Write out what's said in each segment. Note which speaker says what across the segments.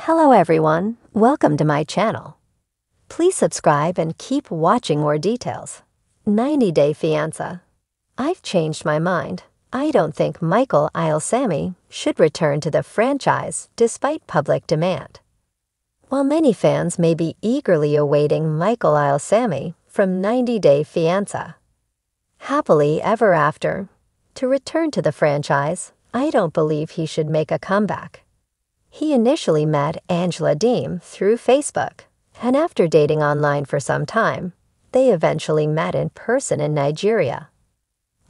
Speaker 1: Hello everyone, welcome to my channel. Please subscribe and keep watching more details. 90-Day Fiancé. I've changed my mind. I don't think Michael Ilesanmi should return to the franchise despite public demand. While many fans may be eagerly awaiting Michael Ilesanmi from 90-Day Fiancé Happily Ever After to return to the franchise, I don't believe he should make a comeback. He initially met Angela Deem through Facebook, and after dating online for some time, they eventually met in person in Nigeria.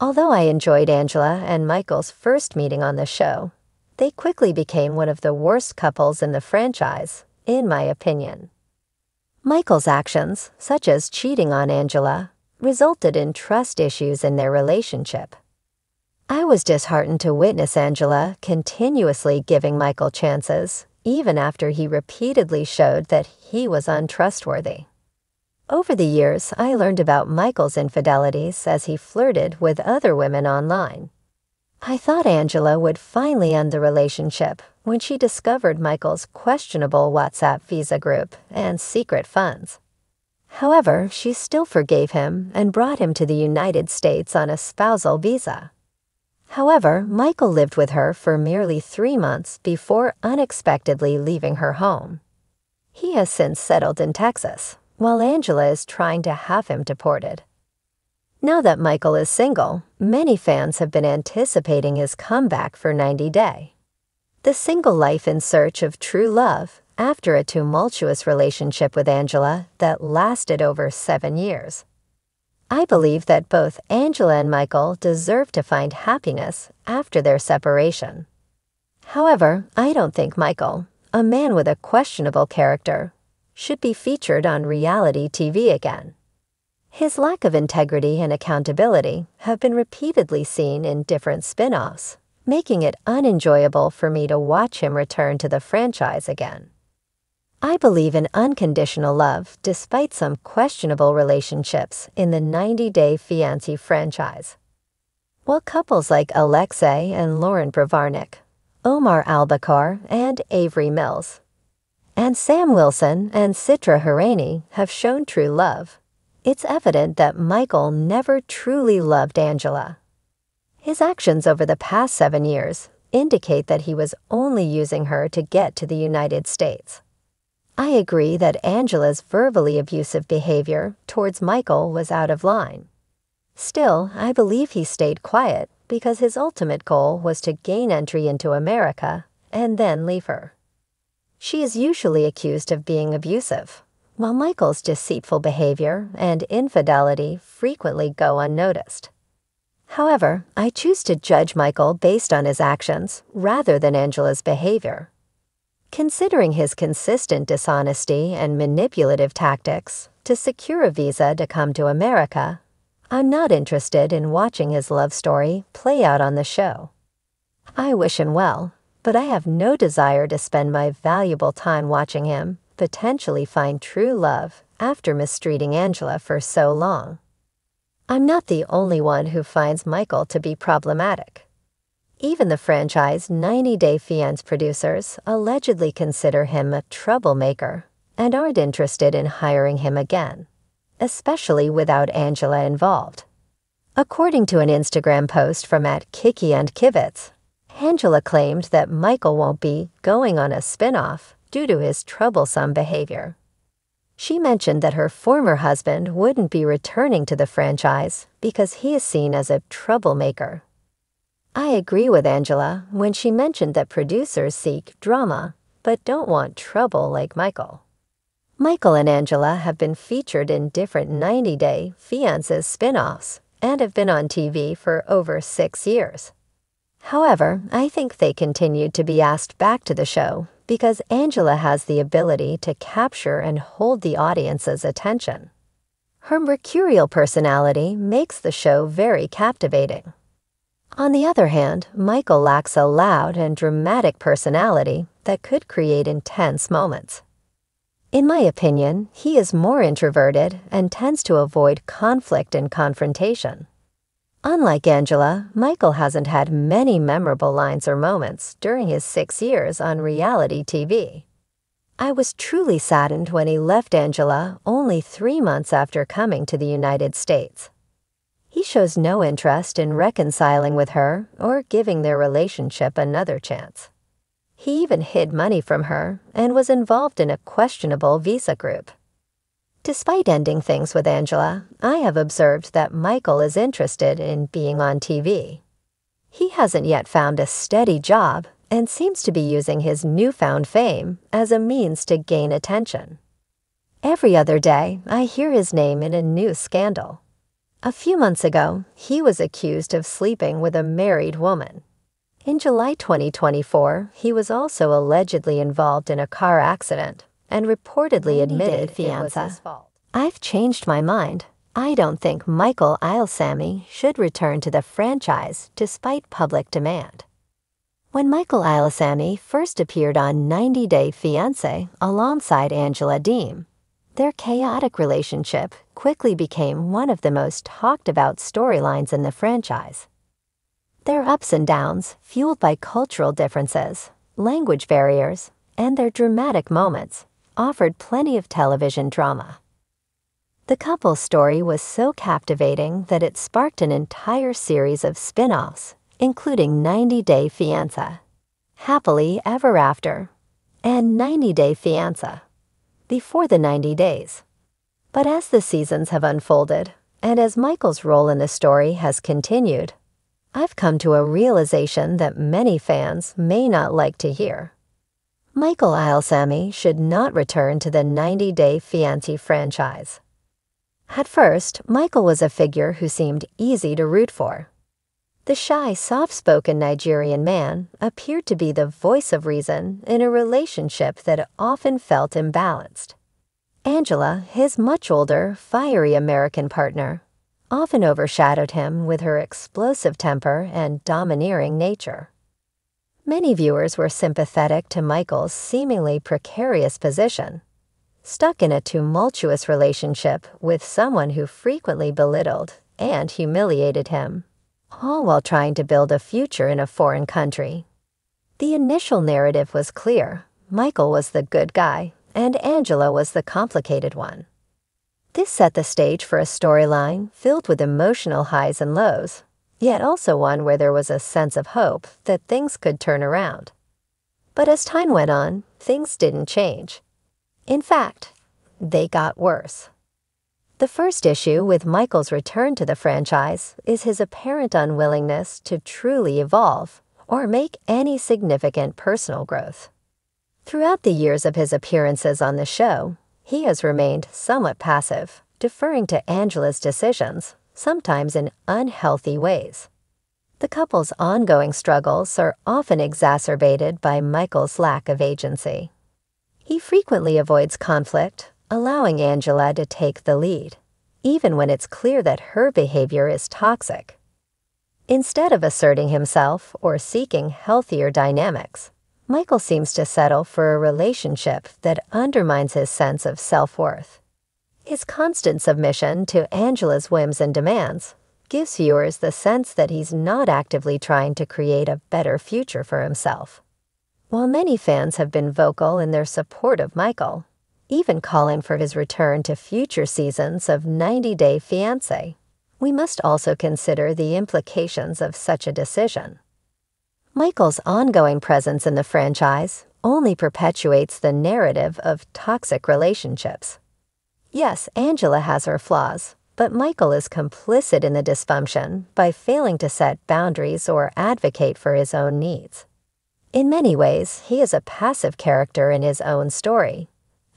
Speaker 1: Although I enjoyed Angela and Michael's first meeting on the show, they quickly became one of the worst couples in the franchise, in my opinion. Michael's actions, such as cheating on Angela, resulted in trust issues in their relationship. I was disheartened to witness Angela continuously giving Michael chances, even after he repeatedly showed that he was untrustworthy. Over the years, I learned about Michael's infidelities as he flirted with other women online. I thought Angela would finally end the relationship when she discovered Michael's questionable WhatsApp Visa group and secret funds. However, she still forgave him and brought him to the United States on a spousal visa. However, Michael lived with her for merely 3 months before unexpectedly leaving her home. He has since settled in Texas, while Angela is trying to have him deported. Now that Michael is single, many fans have been anticipating his comeback for 90-Day. The single life in search of true love after a tumultuous relationship with Angela that lasted over 7 years. I believe that both Angela and Michael deserve to find happiness after their separation. However, I don't think Michael, a man with a questionable character, should be featured on reality TV again. His lack of integrity and accountability have been repeatedly seen in different spin-offs, making it unenjoyable for me to watch him return to the franchise again. I believe in unconditional love despite some questionable relationships in the 90-Day Fiancé franchise. While couples like Alexei and Lauren Bravarnik, Omar Albacor and Avery Mills, and Sam Wilson and Citra Harani have shown true love, it's evident that Michael never truly loved Angela. His actions over the past 7 years indicate that he was only using her to get to the United States. I agree that Angela's verbally abusive behavior towards Michael was out of line. Still, I believe he stayed quiet because his ultimate goal was to gain entry into America and then leave her. She is usually accused of being abusive, while Michael's deceitful behavior and infidelity frequently go unnoticed. However, I choose to judge Michael based on his actions rather than Angela's behavior. Considering his consistent dishonesty and manipulative tactics to secure a visa to come to America, I'm not interested in watching his love story play out on the show. I wish him well, but I have no desire to spend my valuable time watching him potentially find true love after mistreating Angela for so long. I'm not the only one who finds Michael to be problematic. Even the franchise 90-Day Fiancé producers allegedly consider him a troublemaker and aren't interested in hiring him again, especially without Angela involved. According to an Instagram post from @Kiki&Kivitz, Angela claimed that Michael won't be going on a spin-off due to his troublesome behavior. She mentioned that her former husband wouldn't be returning to the franchise because he is seen as a troublemaker. I agree with Angela when she mentioned that producers seek drama but don't want trouble like Michael. Michael and Angela have been featured in different 90-Day Fiancé spin-offs and have been on TV for over 6 years. However, I think they continued to be asked back to the show because Angela has the ability to capture and hold the audience's attention. Her mercurial personality makes the show very captivating. On the other hand, Michael lacks a loud and dramatic personality that could create intense moments. In my opinion, he is more introverted and tends to avoid conflict and confrontation. Unlike Angela, Michael hasn't had many memorable lines or moments during his 6 years on reality TV. I was truly saddened when he left Angela only 3 months after coming to the United States. He shows no interest in reconciling with her or giving their relationship another chance. He even hid money from her and was involved in a questionable visa group. Despite ending things with Angela, I have observed that Michael is interested in being on TV. He hasn't yet found a steady job and seems to be using his newfound fame as a means to gain attention. Every other day, I hear his name in a new scandal. A few months ago, he was accused of sleeping with a married woman. In July 2024, he was also allegedly involved in a car accident and reportedly admitted it was his fault. I've changed my mind. I don't think Michael Ilesanmi should return to the franchise despite public demand. When Michael Ilesanmi first appeared on 90 Day Fiancé alongside Angela Deem, their chaotic relationship quickly became one of the most talked about storylines in the franchise. Their ups and downs, fueled by cultural differences, language barriers, and their dramatic moments, offered plenty of television drama. The couple's story was so captivating that it sparked an entire series of spin-offs, including 90 Day Fiancé, Happily Ever After, and 90 Day Fiancé, Before the 90 Days. But as the seasons have unfolded, and as Michael's role in the story has continued, I've come to a realization that many fans may not like to hear. Michael Ilesanmi should not return to the 90 Day Fiancé franchise. At first, Michael was a figure who seemed easy to root for. The shy, soft-spoken Nigerian man appeared to be the voice of reason in a relationship that often felt imbalanced. Angela, his much older, fiery American partner, often overshadowed him with her explosive temper and domineering nature. Many viewers were sympathetic to Michael's seemingly precarious position, stuck in a tumultuous relationship with someone who frequently belittled and humiliated him, all while trying to build a future in a foreign country. The initial narrative was clear. Michael was the good guy, and Angela was the complicated one. This set the stage for a storyline filled with emotional highs and lows, yet also one where there was a sense of hope that things could turn around. But as time went on, things didn't change. In fact, they got worse. The first issue with Michael's return to the franchise is his apparent unwillingness to truly evolve or make any significant personal growth. Throughout the years of his appearances on the show, he has remained somewhat passive, deferring to Angela's decisions, sometimes in unhealthy ways. The couple's ongoing struggles are often exacerbated by Michael's lack of agency. He frequently avoids conflict, allowing Angela to take the lead, even when it's clear that her behavior is toxic. Instead of asserting himself or seeking healthier dynamics, Michael seems to settle for a relationship that undermines his sense of self-worth. His constant submission to Angela's whims and demands gives viewers the sense that he's not actively trying to create a better future for himself. While many fans have been vocal in their support of Michael, even calling for his return to future seasons of 90 Day Fiancé, we must also consider the implications of such a decision. Michael's ongoing presence in the franchise only perpetuates the narrative of toxic relationships. Yes, Angela has her flaws, but Michael is complicit in the dysfunction by failing to set boundaries or advocate for his own needs. In many ways, he is a passive character in his own story,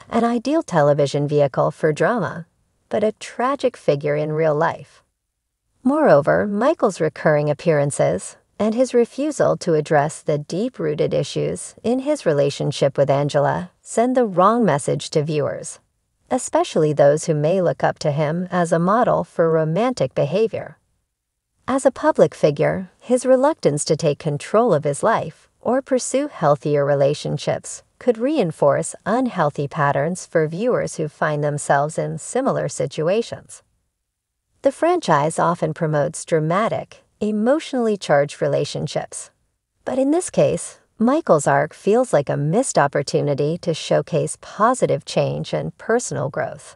Speaker 1: an ideal television vehicle for drama, but a tragic figure in real life. Moreover, Michael's recurring appearances and his refusal to address the deep-rooted issues in his relationship with Angela send the wrong message to viewers, especially those who may look up to him as a model for romantic behavior. As a public figure, his reluctance to take control of his life or pursue healthier relationships could reinforce unhealthy patterns for viewers who find themselves in similar situations. The franchise often promotes dramatic, emotionally charged relationships. But in this case, Michael's arc feels like a missed opportunity to showcase positive change and personal growth.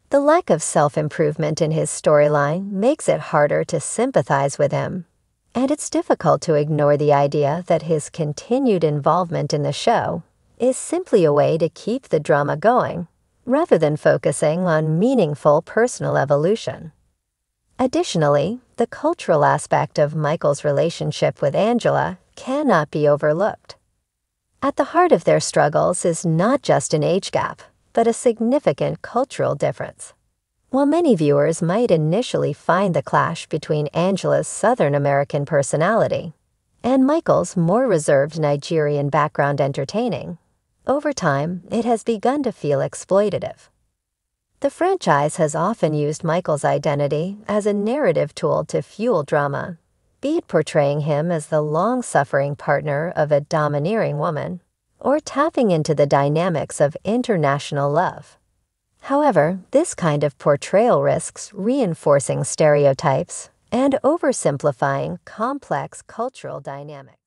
Speaker 1: The lack of self-improvement in his storyline makes it harder to sympathize with him, and it's difficult to ignore the idea that his continued involvement in the show is simply a way to keep the drama going, rather than focusing on meaningful personal evolution. Additionally, the cultural aspect of Michael's relationship with Angela cannot be overlooked. At the heart of their struggles is not just an age gap, but a significant cultural difference. While many viewers might initially find the clash between Angela's Southern American personality and Michael's more reserved Nigerian background entertaining, over time it has begun to feel exploitative. The franchise has often used Michael's identity as a narrative tool to fuel drama, be it portraying him as the long-suffering partner of a domineering woman, or tapping into the dynamics of international love. However, this kind of portrayal risks reinforcing stereotypes and oversimplifying complex cultural dynamics.